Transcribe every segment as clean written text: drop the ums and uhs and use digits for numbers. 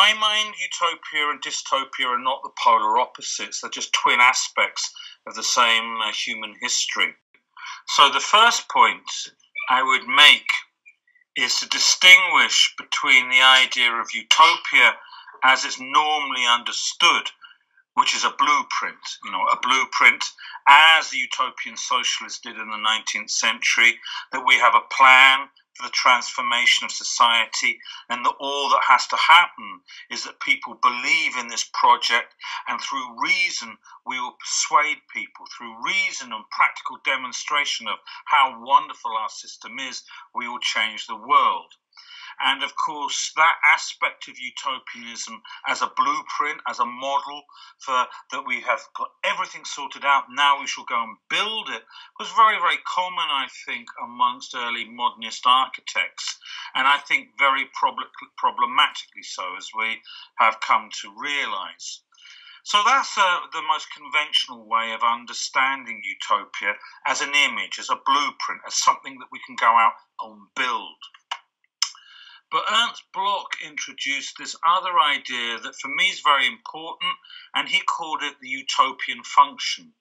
my mind, utopia and dystopia are not the polar opposites. They're just twin aspects of the same human history. So the first point I would make is to distinguish between the idea of utopia as it's normally understood, which is a blueprint, a blueprint as the utopian socialists did in the 19th century, that we have a plan for the transformation of society, and that all that has to happen is that people believe in this project, and through reason we will persuade people, through reason and practical demonstration of how wonderful our system is, we will change the world. And of course, that aspect of utopianism as a blueprint, as a model for that we have got everything sorted out, now we shall go and build it, was very, very common, I think, amongst early modernist architects. And I think very problematically so, as we have come to realize. So that's the most conventional way of understanding utopia, as an image, as a blueprint, as something that we can go out and build. But Ernst Bloch introduced this other idea that for me is very important, and he called it the utopian function,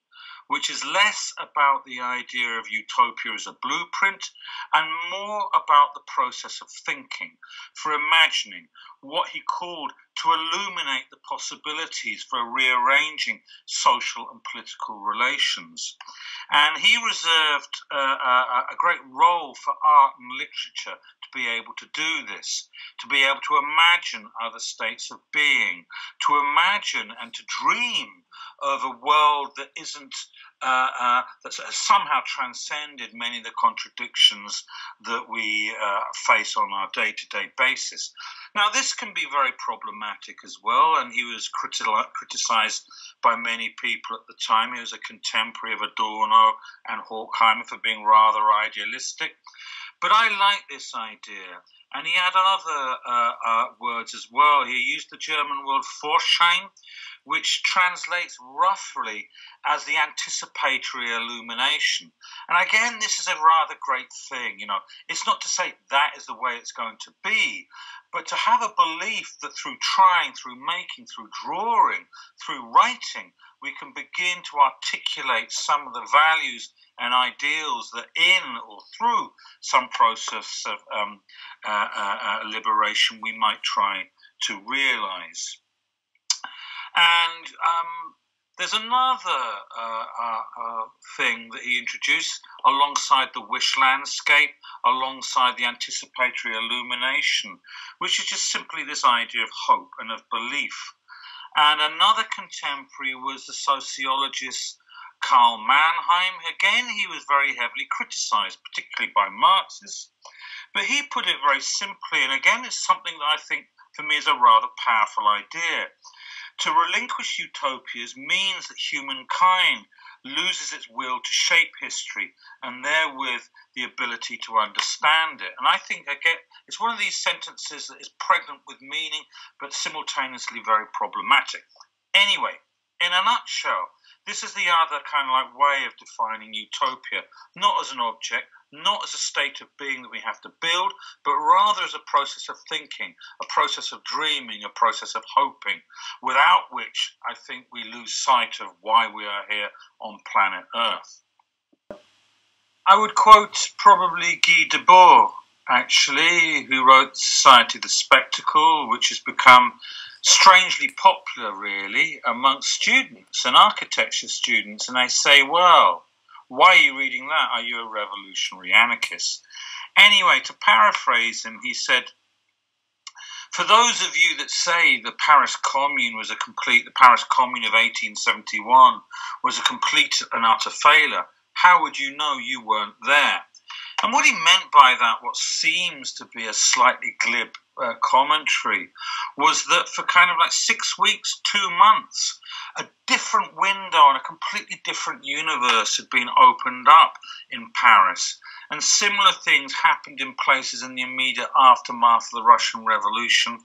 which is less about the idea of utopia as a blueprint and more about the process of thinking, for imagining, what he called to illuminate the possibilities for rearranging social and political relations. And he reserved a great role for art and literature to be able to do this, to be able to imagine other states of being, to imagine and to dream of a world that isn't that has somehow transcended many of the contradictions that we face on our day-to-day basis. Now, this can be very problematic as well, and he was criticized by many people at the time. He was a contemporary of Adorno and Horkheimer for being rather idealistic. But I like this idea. And he had other words as well. He used the German word Vorschein, which translates roughly as the anticipatory illumination. And again, this is a rather great thing. It's not to say that is the way it's going to be, but to have a belief that through trying, through making, through drawing, through writing, we can begin to articulate some of the values and ideals that in or through some process of liberation we might try to realize. And there's another thing that he introduced alongside the wish landscape, alongside the anticipatory illumination, which is just simply this idea of hope and of belief. And another contemporary was the sociologist Karl Mannheim. Again, he was very heavily criticized, particularly by Marxists, but he put it very simply, and again, it's something that I think for me is a rather powerful idea. To relinquish utopias means that humankind loses its will to shape history and therewith the ability to understand it. And I think, again, it's one of these sentences that is pregnant with meaning but simultaneously very problematic. Anyway, in a nutshell, this is the other kind of way of defining utopia, not as an object, not as a state of being that we have to build, but rather as a process of thinking, a process of dreaming, a process of hoping, without which I think we lose sight of why we are here on planet Earth. I would quote probably Guy Debord, actually, who wrote Society of the Spectacle, which has become strangely popular, really, amongst students and architecture students. And they say, well, why are you reading that? Are you a revolutionary anarchist? Anyway, to paraphrase him, he said, for those of you that say the Paris Commune of 1871 was a complete and utter failure, how would you know you weren't there? And what he meant by that, what seems to be a slightly glib commentary, was that for kind of 6 weeks, 2 months, a different window and a completely different universe had been opened up in Paris. And similar things happened in places in the immediate aftermath of the Russian Revolution,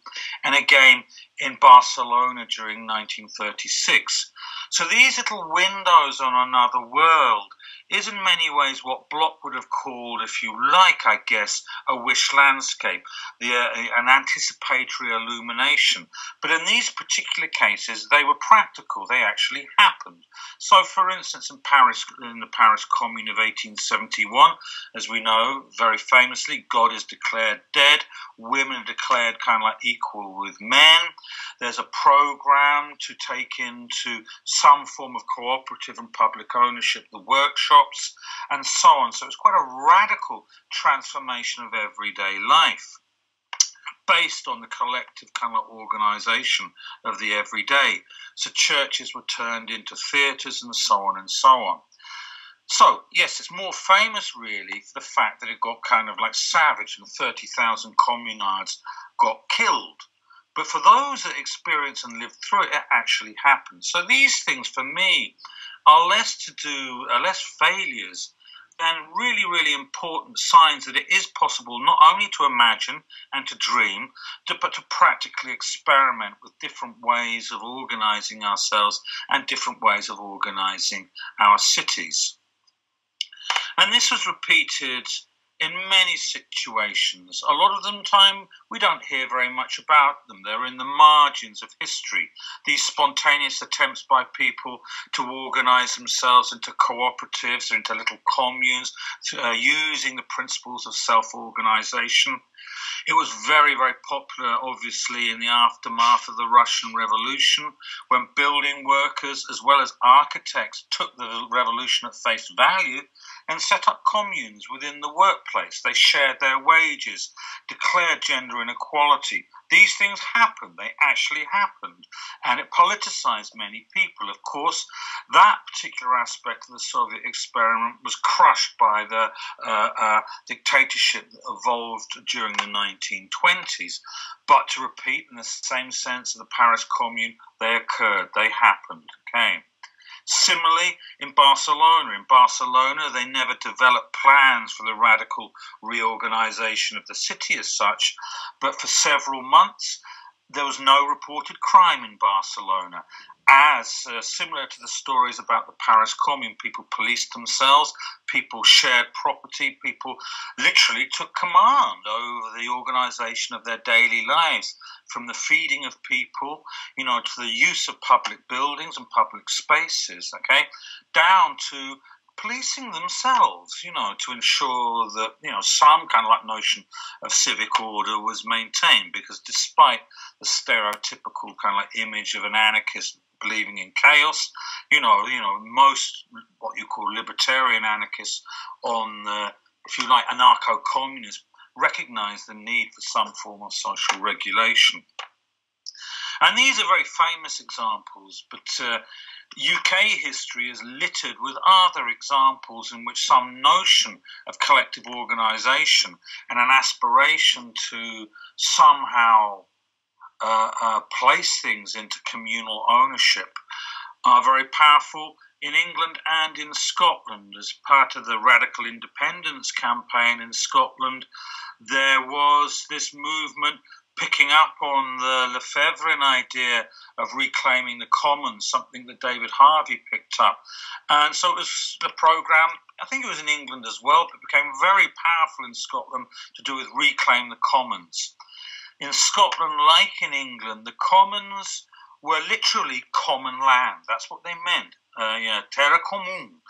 and again in Barcelona during 1936. So these little windows on another world is in many ways what Bloch would have called, if you like, I guess, a wish landscape, an anticipatory illumination. But in these particular cases, they were practical. They actually happened. So, for instance, in Paris, in the Paris Commune of 1871, as we know, very famously, God is declared dead. Women are declared kind of like equal with men. There's a program to take into some form of cooperative and public ownership the workshops and so on. So it's quite a radical transformation of everyday life based on the collective kind of organisation of the everyday. So churches were turned into theatres and so on and so on. So, yes, it's more famous, really, for the fact that it got kind of like savage and 30,000 communards got killed. But for those that experience and live through it, it actually happened. So these things, for me, are less failures than really, really important signs that it is possible not only to imagine and to dream, but to practically experiment with different ways of organising ourselves and different ways of organising our cities. And this was repeated in many situations. A lot of them time we don't hear very much about them. They're in the margins of history. These spontaneous attempts by people to organise themselves into cooperatives or into little communes, using the principles of self-organisation. It was very, very popular, obviously, in the aftermath of the Russian Revolution, when building workers as well as architects took the revolution at face value and set up communes within the workplace. They shared their wages, declared gender inequality. These things happened. They actually happened. And it politicized many people. Of course, that particular aspect of the Soviet experiment was crushed by the dictatorship that evolved during the 1920s. But to repeat, in the same sense of the Paris Commune, they occurred. They happened. Okay. Similarly, in Barcelona, they never developed plans for the radical reorganization of the city as such, but for several months, there was no reported crime in Barcelona. As similar to the stories about the Paris Commune, people policed themselves, people shared property, people literally took command over the organisation of their daily lives, from the feeding of people, to the use of public buildings and public spaces, okay, down to policing themselves, to ensure that, some kind of like notion of civic order was maintained, because despite the stereotypical kind of like image of an anarchist believing in chaos, most what you call libertarian anarchists on the, if you like, anarcho-communists recognize the need for some form of social regulation. And these are very famous examples, but UK history is littered with other examples in which some notion of collective organisation and an aspiration to somehow place things into communal ownership are very powerful in England and in Scotland. As part of the radical independence campaign in Scotland, there was this movement picking up on the Lefebvrean idea of reclaiming the commons, something that David Harvey picked up. And so it was the programme, I think it was in England as well, but it became very powerful in Scotland to do with reclaim the commons. In Scotland, like in England, the commons were literally common land. That's what they meant. Terra Comum,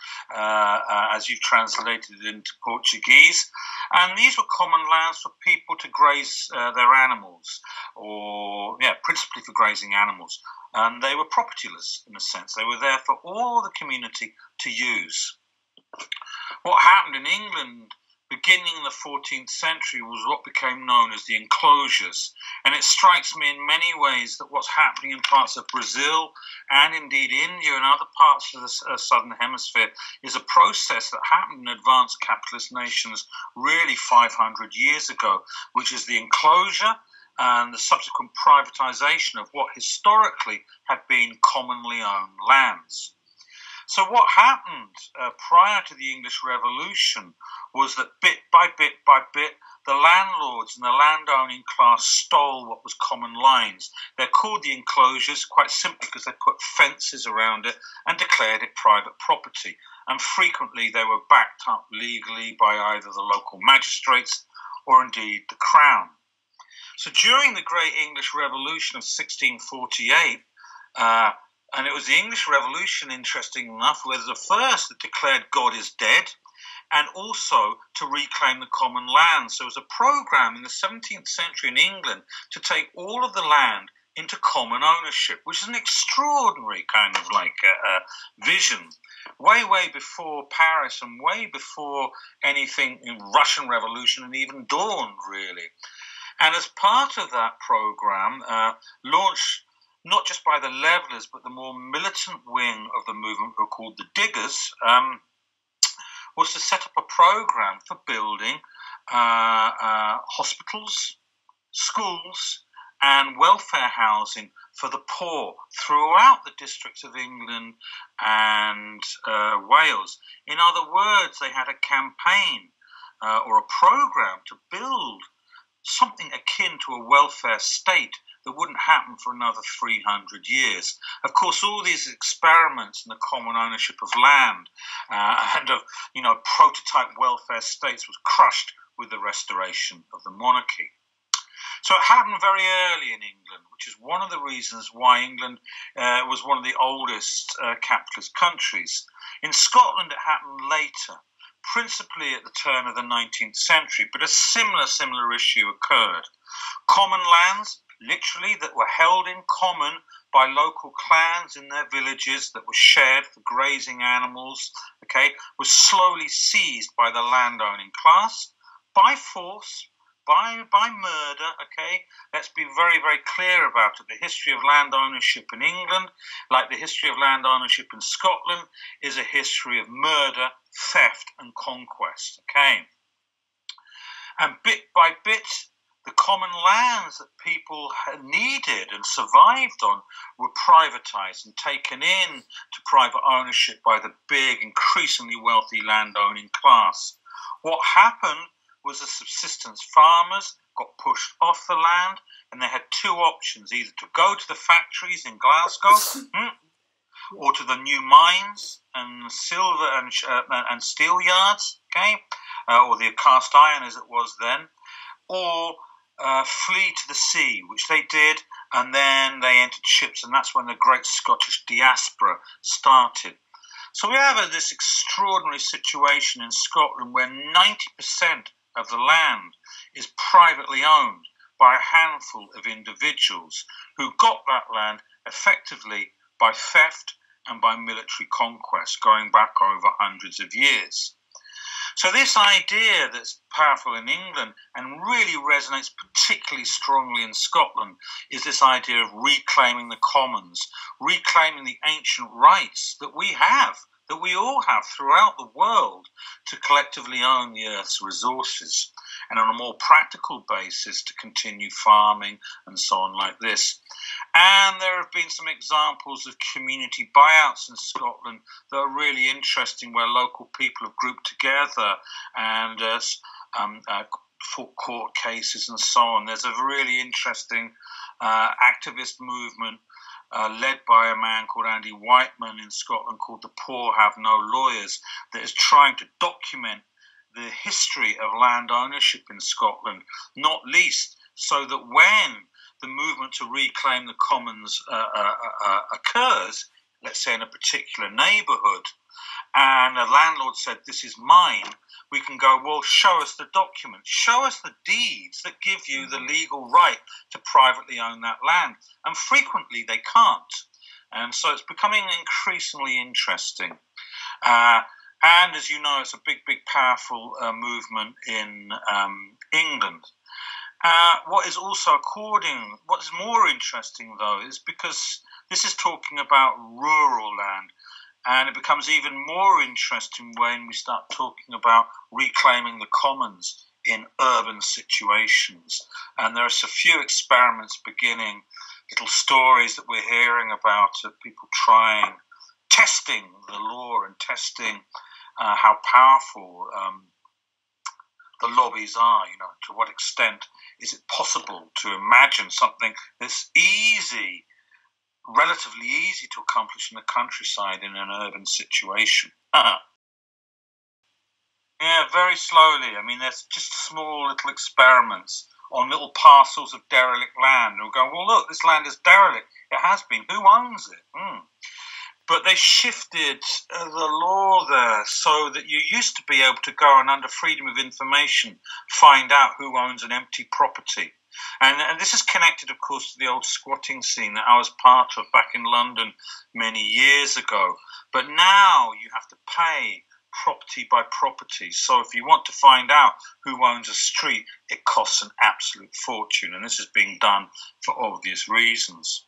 as you've translated it into Portuguese. And these were common lands for people to graze their animals, principally for grazing animals. And they were propertyless, in a sense. They were there for all the community to use. What happened in England beginning in the 14th century was what became known as the enclosures. And it strikes me in many ways that what's happening in parts of Brazil and indeed India and other parts of the southern hemisphere is a process that happened in advanced capitalist nations really 500 years ago, which is the enclosure and the subsequent privatization of what historically had been commonly owned lands. So what happened prior to the English Revolution was that bit by bit by bit, the landlords and the landowning class stole what was common lands. They're called the enclosures quite simply because they put fences around it and declared it private property. And frequently they were backed up legally by either the local magistrates or indeed the Crown. So during the Great English Revolution of 1648, and it was the English Revolution, interesting enough, was the first that declared God is dead, and also to reclaim the common land. So it was a program in the 17th century in England to take all of the land into common ownership, which is an extraordinary kind of like vision, way before Paris and way before anything in Russian Revolution and even dawned, really. And as part of that program, launched not just by the Levellers, but the more militant wing of the movement, who were called the Diggers, was to set up a program for building hospitals, schools, and welfare housing for the poor throughout the districts of England and Wales. In other words, they had a campaign or a program to build something akin to a welfare state that wouldn't happen for another 300 years. Of course, all these experiments in the common ownership of land and of, prototype welfare states was crushed with the restoration of the monarchy. So it happened very early in England, which is one of the reasons why England was one of the oldest capitalist countries. In Scotland, it happened later, principally at the turn of the 19th century, but a similar issue occurred. Common lands, literally, that were held in common by local clans in their villages that were shared for grazing animals, was slowly seized by the landowning class by force, by murder, Let's be very, very clear about it. The history of land ownership in England, like the history of land ownership in Scotland, is a history of murder, theft, and conquest, And bit by bit, the common lands that people needed and survived on were privatized and taken in to private ownership by the big, increasingly wealthy landowning class. What happened was the subsistence farmers got pushed off the land, and they had two options: either to go to the factories in Glasgow or to the new mines and silver and steel yards, or the cast iron as it was then, or flee to the sea, which they did, and then they entered ships, and that's when the great Scottish diaspora started. So we have this extraordinary situation in Scotland where 90% of the land is privately owned by a handful of individuals who got that land effectively by theft and by military conquest going back over hundreds of years. So this idea that's powerful in England and really resonates particularly strongly in Scotland is this idea of reclaiming the commons, reclaiming the ancient rights that we have, that we all have throughout the world, to collectively own the earth's resources, and on a more practical basis to continue farming and so on like this. And there have been some examples of community buyouts in Scotland that are really interesting, where local people have grouped together and fought court cases and so on. There's a really interesting activist movement led by a man called Andy Whiteman in Scotland called The Poor Have No Lawyers, that is trying to document the history of land ownership in Scotland, not least so that when the movement to reclaim the commons occurs, let's say in a particular neighbourhood, and a landlord said, this is mine, we can go, well, show us the documents, show us the deeds that give you the legal right to privately own that land. And frequently they can't. And so it's becoming increasingly interesting. And as you know, it's a big, powerful movement in England. What is more interesting, though, is because this is talking about rural land, and it becomes even more interesting when we start talking about reclaiming the commons in urban situations. And there are a few experiments beginning, little stories that we're hearing about of people testing the law and testing how powerful the lobbies are. To what extent is it possible to imagine something that's relatively easy to accomplish in the countryside in an urban situation? Yeah, very slowly. I mean, there's just small little experiments on little parcels of derelict land. We'll go, well, look, this land is derelict. It has been. Who owns it? But they shifted the law there so that you used to be able to go and, under freedom of information, find out who owns an empty property. And this is connected, of course, to the old squatting scene that I was part of back in London many years ago. But now you have to pay property by property. So if you want to find out who owns a street, it costs an absolute fortune. And this is being done for obvious reasons.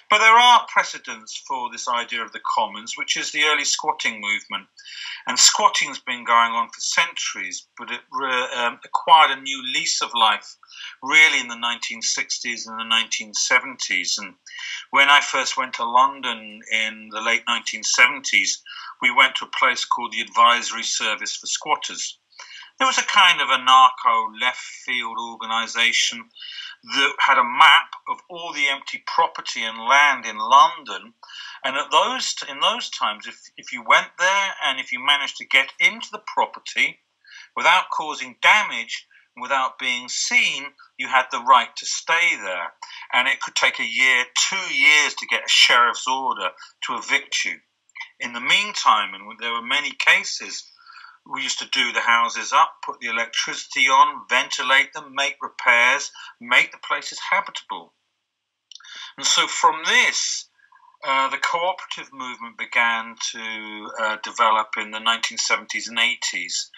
But there are precedents for this idea of the commons, which is the early squatting movement. And squatting's been going on for centuries, but it acquired a new lease of life really in the 1960s and the 1970s. And when I first went to London in the late 1970s, we went to a place called the Advisory Service for Squatters. There was a kind of anarcho left-field organisation that had a map of all the empty property and land in London. And in those times, if you went there and if you managed to get into the property without causing damage, without being seen, you had the right to stay there. And it could take a year, 2 years to get a sheriff's order to evict you. In the meantime, and there were many cases, we used to do the houses up, put the electricity on, ventilate them, make repairs, make the places habitable. And so from this, the cooperative movement began to develop in the 1970s and 80s.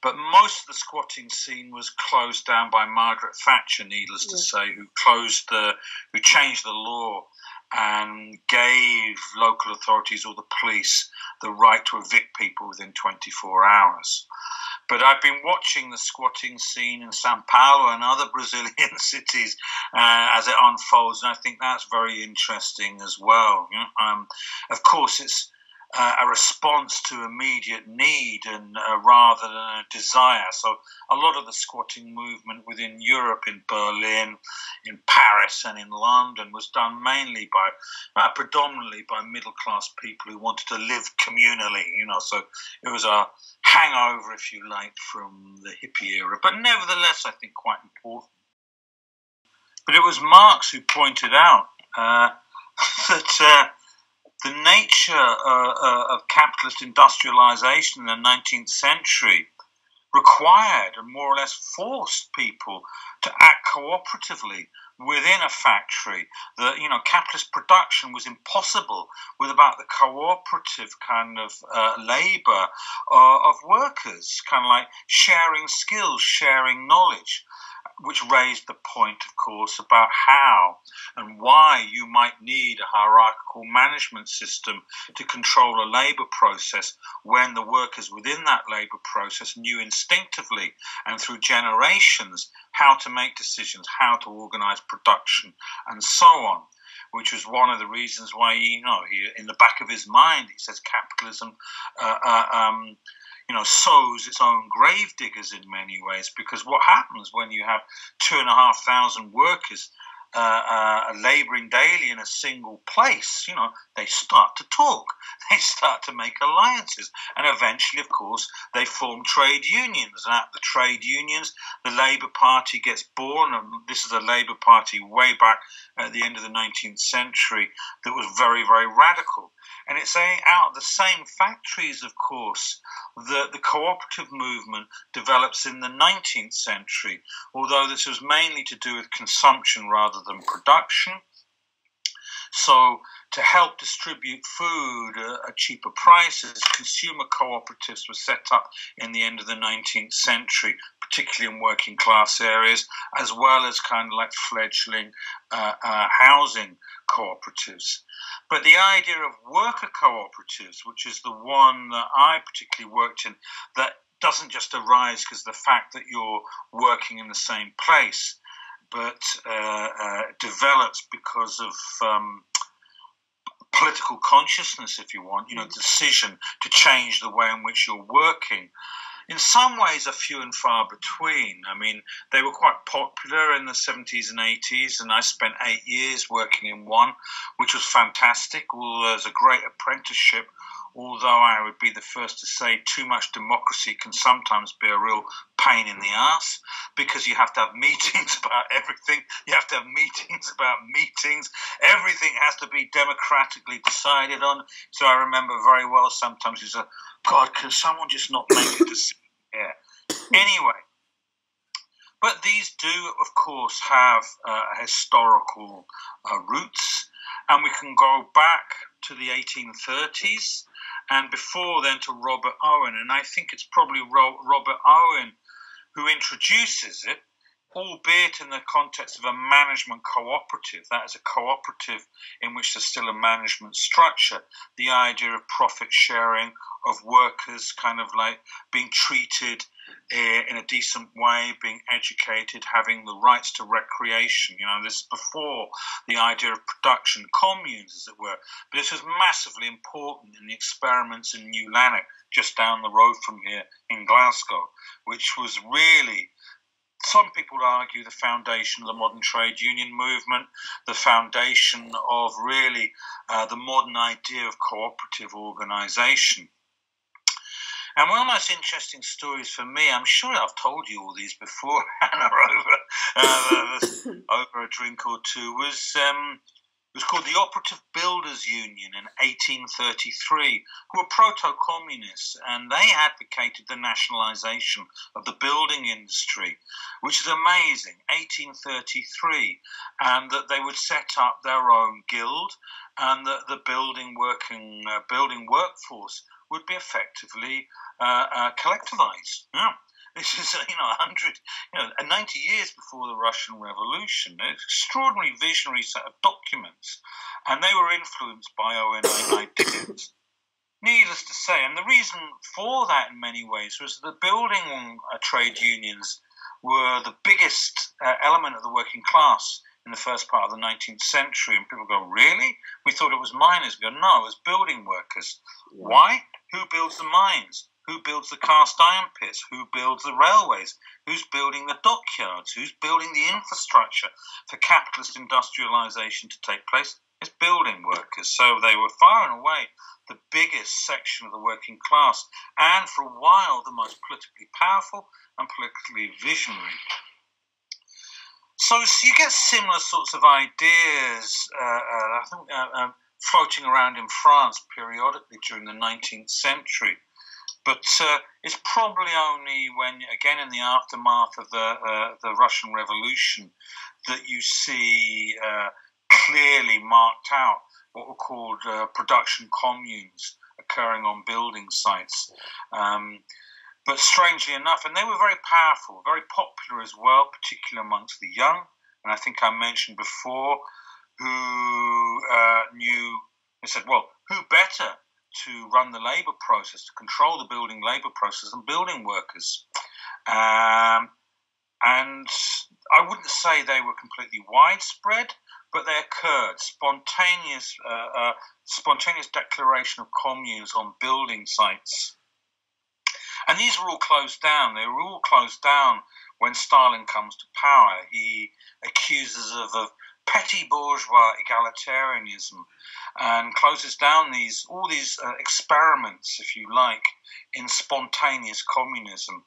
But most of the squatting scene was closed down by Margaret Thatcher, needless to say, who changed the law and gave local authorities or the police the right to evict people within 24 hours. But I've been watching the squatting scene in São Paulo and other Brazilian cities as it unfolds, and I think that's very interesting as well. Of course, it's a response to immediate need and rather than a desire. So a lot of the squatting movement within Europe, in Berlin, in Paris and in London, was done predominantly by middle-class people who wanted to live communally, so it was a hangover, if you like, from the hippie era, but nevertheless, I think quite important. But it was Marx who pointed out that the nature of capitalist industrialization in the 19th century required and more or less forced people to act cooperatively within a factory. That capitalist production was impossible without the cooperative kind of labor of workers, kind of like sharing skills, sharing knowledge, which raised the point, of course, about how and why you might need a hierarchical management system to control a labour process when the workers within that labour process knew instinctively and through generations how to make decisions, how to organise production, and so on. Which was one of the reasons why, he, in the back of his mind, he says capitalism sows its own grave diggers in many ways, because what happens when you have 2,500 workers labouring daily in a single place, they start to talk, they start to make alliances, and eventually, of course, they form trade unions. And at the trade unions, the Labour Party gets born, and this is a Labour Party way back at the end of the 19th century that was very, very radical. And it's out of the same factories, of course, that the cooperative movement develops in the 19th century, although this was mainly to do with consumption rather than production. So to help distribute food at cheaper prices, consumer cooperatives were set up in the end of the 19th century, particularly in working class areas, as well as kind of like fledgling housing cooperatives. But the idea of worker cooperatives, which is the one that I particularly worked in, that doesn't just arise because of the fact that you're working in the same place, but develops because of political consciousness, if you want, decision to change the way in which you're working. in some ways are few and far between. I mean, they were quite popular in the 70s and 80s, and I spent 8 years working in one, which was fantastic. Well, it was a great apprenticeship, although I would be the first to say too much democracy can sometimes be a real pain in the ass, because you have to have meetings about everything. You have to have meetings about meetings. Everything has to be democratically decided on. So I remember very well sometimes you say, God, can someone just not make a decision here? Anyway, but these do, of course, have historical roots, and we can go back to the 1830s and before then to Robert Owen. And I think it's probably Robert Owen who introduces it, albeit in the context of a management cooperative. That is a cooperative in which there's still a management structure. The idea of profit sharing, of workers kind of like being treated in a decent way, being educated, having the rights to recreation. You know, this is before the idea of production communes, as it were. But this was massively important in the experiments in New Lanark, just down the road from here in Glasgow, which was really, some people argue, the foundation of the modern trade union movement, the foundation of really the modern idea of cooperative organisation. And one of the most interesting stories for me, I'm sure I've told you all these before, Hannah, over a drink or two, was called the Operative Builders Union in 1833, who were proto-communists, and they advocated the nationalisation of the building industry, which is amazing, 1833, and that they would set up their own guild, and that the building workforce would be effectively collectivized. Yeah. This is, 90 years before the Russian Revolution. An extraordinary visionary set of documents, and they were influenced by Owen ideas. Needless to say, and the reason for that in many ways was the building trade unions were the biggest element of the working class in the first part of the 19th century. And people go, really? We thought it was miners. We go, no, it was building workers. Yeah. Why? Who builds the mines? Who builds the cast iron pits? Who builds the railways? Who's building the dockyards? Who's building the infrastructure for capitalist industrialization to take place? It's building workers. So they were far and away the biggest section of the working class, and for a while the most politically powerful and politically visionary. So you get similar sorts of ideas, I think, floating around in France periodically during the 19th century. But it's probably only when, again, in the aftermath of the Russian Revolution, that you see clearly marked out what were called production communes occurring on building sites. But strangely enough, and they were very powerful, very popular as well, particularly amongst the young, and I think I mentioned before, who they said, well, who better to run the labour process, to control the building labour process than building workers? And I wouldn't say they were completely widespread, but they occurred. Spontaneous declaration of communes on building sites. And these were all closed down. They were all closed down when Stalin comes to power. He accuses of petty bourgeois egalitarianism and closes down all these experiments, if you like, in spontaneous communism.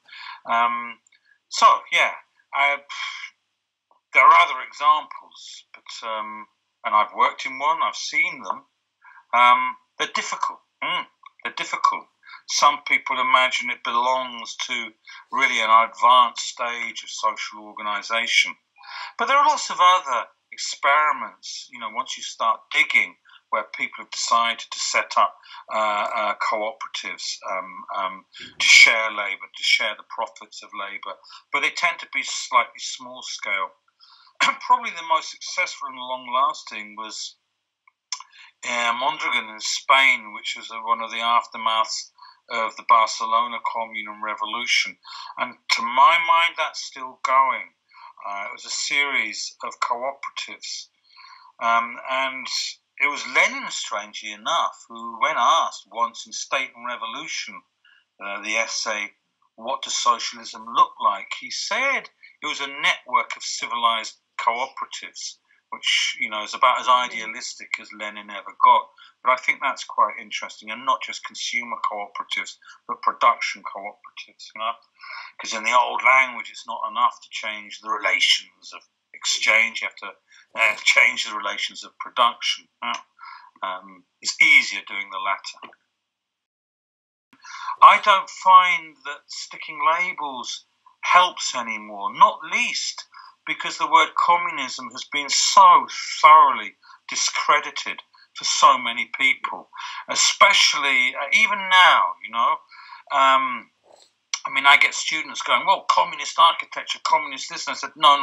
There are other examples, but and I've worked in one, I've seen them. They're difficult. They're difficult. Some people imagine it belongs to really an advanced stage of social organisation. But there are lots of other experiments, once you start digging, where people have decided to set up cooperatives to share labour, to share the profits of labour. But they tend to be slightly small scale. Probably the most successful and long-lasting was Mondragon in Spain, which was one of the aftermaths of the Barcelona Commune and Revolution. And to my mind, that's still going. It was a series of cooperatives. And it was Lenin, strangely enough, who, when asked once in State and Revolution, the essay, what does socialism look like? He said it was a network of civilized cooperatives, which, you know, is about as idealistic as Lenin ever got. But I think that's quite interesting, and not just consumer cooperatives, but production cooperatives, you know, because in the old language, it's not enough to change the relations of exchange. You have to change the relations of production. It's easier doing the latter. I don't find that sticking labels helps anymore, not least because the word communism has been so thoroughly discredited for so many people, especially even now, you know. I mean, I get students going, well, communist architecture, communist this, and I said, no,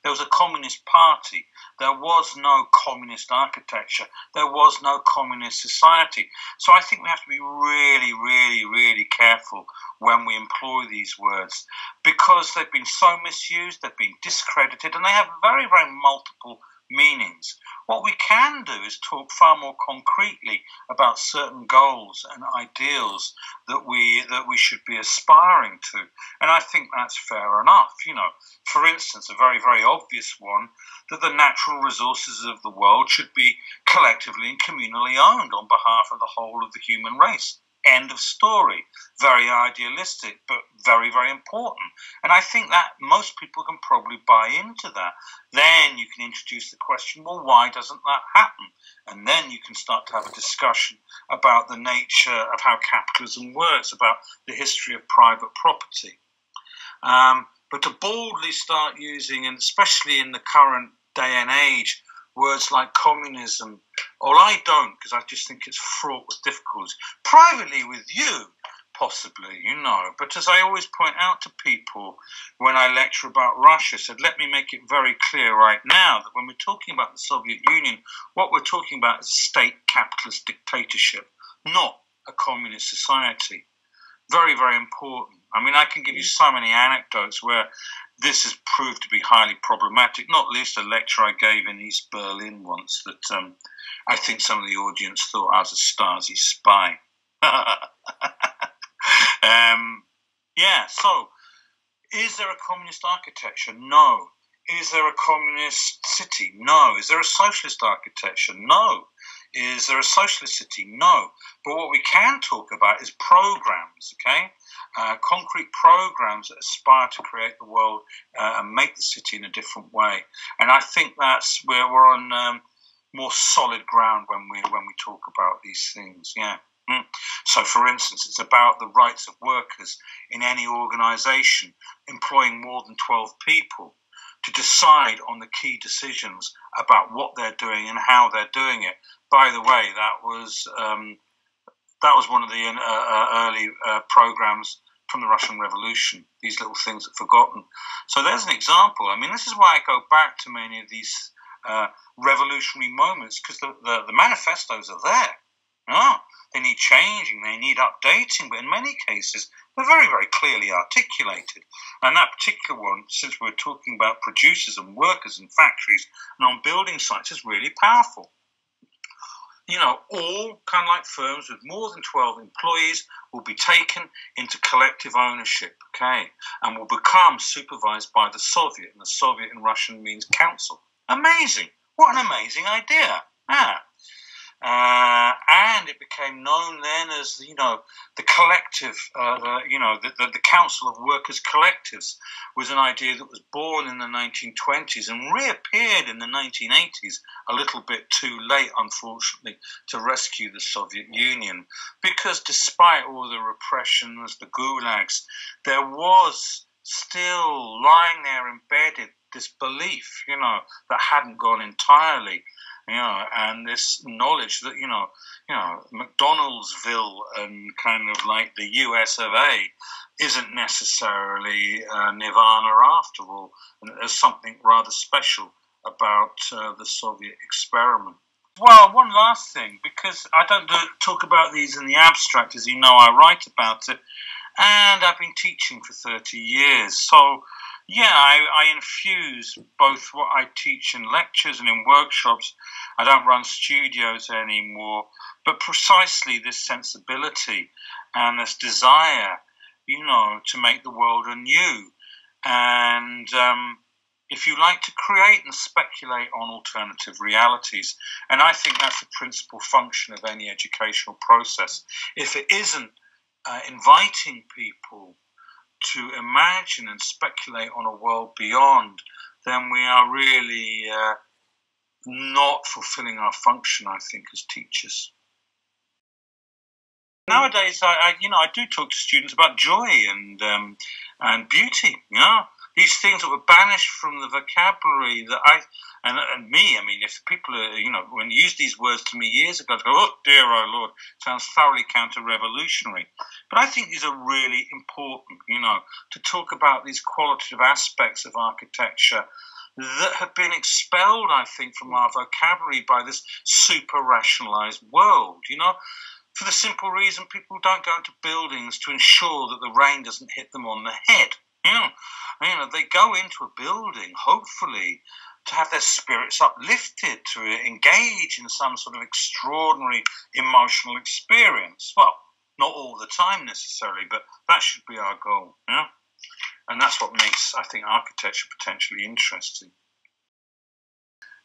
there was a communist party. There was no communist architecture. There was no communist society. So I think we have to be really, really, really careful when we employ these words, because they've been so misused, they've been discredited, and they have very, very multiple meanings. What we can do is talk far more concretely about certain goals and ideals that we should be aspiring to, and I think that's fair enough. You know, for instance, a very, very obvious one, that the natural resources of the world should be collectively and communally owned on behalf of the whole of the human race. End of story. Very idealistic, but very, very important. And I think that most people can probably buy into that. Then you can introduce the question, well, why doesn't that happen? And then you can start to have a discussion about the nature of how capitalism works, about the history of private property. But to boldly start using, and especially in the current day and age, words like communism, or I don't, because I just think it's fraught with difficulties. Privately with you, possibly, you know. But as I always point out to people when I lecture about Russia, I said, let me make it very clear right now that when we're talking about the Soviet Union, what we're talking about is a state capitalist dictatorship, not a communist society. Very, very important. I mean, I can give you so many anecdotes where this has proved to be highly problematic, not least a lecture I gave in East Berlin once that I think some of the audience thought I was a Stasi spy. So is there a communist architecture? No. Is there a communist city? No. Is there a socialist architecture? No. Is there a socialist city? No. But what we can talk about is programs, okay? Concrete programs that aspire to create the world and make the city in a different way. And I think that's where we're on more solid ground when we talk about these things, yeah. So, for instance, it's about the rights of workers in any organisation employing more than 12 people to decide on the key decisions about what they're doing and how they're doing it. By the way, that was one of the early programs from the Russian Revolution, these little things that are forgotten. So there's an example. I mean, this is why I go back to many of these revolutionary moments, because the manifestos are there. They need changing, they need updating, but in many cases, they're very, very clearly articulated. And that particular one, since we're talking about producers and workers in factories and on building sites, is really powerful. You know, all kind of like firms with more than 12 employees will be taken into collective ownership, okay, and will become supervised by the Soviet, and the Soviet in Russian means council. Amazing. What an amazing idea. And it became known then as, you know, the collective, the Council of Workers Collectives was an idea that was born in the 1920s and reappeared in the 1980s, a little bit too late, unfortunately, to rescue the Soviet Union. Because despite all the repressions, the gulags, there was still lying there embedded this belief, you know, that hadn't gone entirely. You know, and this knowledge that, you know, McDonaldsville and kind of like the US of A isn't necessarily nirvana after all. And there's something rather special about the Soviet experiment. Well, one last thing, because I don't talk about these in the abstract, as you know, I write about it, and I've been teaching for 30 years. So, yeah, I infuse both what I teach in lectures and in workshops. I don't run studios anymore, but precisely this sensibility and this desire, to make the world anew. And if you like, to create and speculate on alternative realities. And I think that's the principal function of any educational process. If it isn't inviting people to imagine and speculate on a world beyond, then we are really not fulfilling our function, I think, as teachers. Nowadays, I do talk to students about joy and beauty. These things that were banished from the vocabulary that if people are, when you use these words to me years ago, I go, oh dear, oh Lord, sounds thoroughly counter-revolutionary. But I think these are really important, to talk about these qualitative aspects of architecture that have been expelled, I think, from our vocabulary by this super-rationalized world, for the simple reason people don't go into buildings to ensure that the rain doesn't hit them on the head. They go into a building, hopefully, to have their spirits uplifted, to engage in some sort of extraordinary emotional experience. Well, not all the time necessarily, but that should be our goal. And that's what makes, I think, architecture potentially interesting.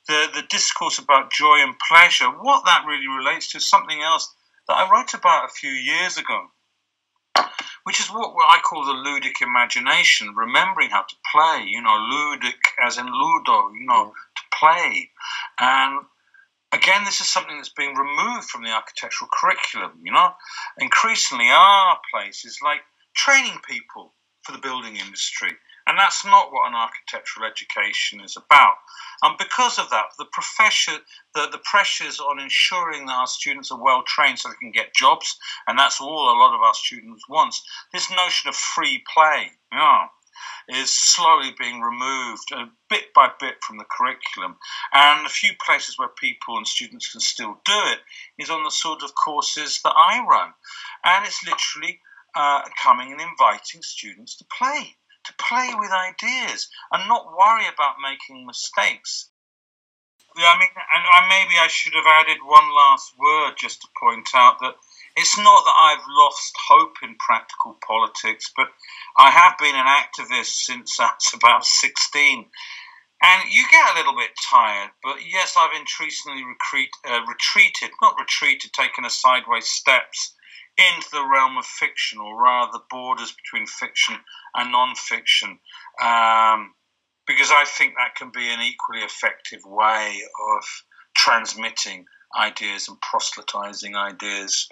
The discourse about joy and pleasure, what that really relates to is something else that I wrote about a few years ago, which is what I call the ludic imagination, remembering how to play, ludic as in ludo, to play. And again, this is something that's being removed from the architectural curriculum, Increasingly, our place is like training people for the building industry. And that's not what an architectural education is about. And because of that, the pressures on ensuring that our students are well trained so they can get jobs, and that's all a lot of our students want, this notion of free play is slowly being removed bit by bit from the curriculum. And a few places where people and students can still do it is on the sort of courses that I run. And it's literally coming and inviting students to play with ideas and not worry about making mistakes. Maybe I should have added one last word just to point out that it's not that I've lost hope in practical politics, but I have been an activist since I was about 16. And you get a little bit tired, but yes, I've increasingly taken a sideways steps into the realm of fiction, or rather the borders between fiction and non-fiction, because I think that can be an equally effective way of transmitting ideas and proselytizing ideas,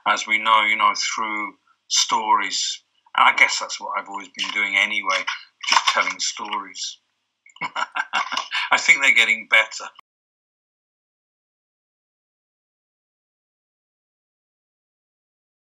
as we know, through stories. And I guess that's what I've always been doing anyway, just telling stories. I think they're getting better.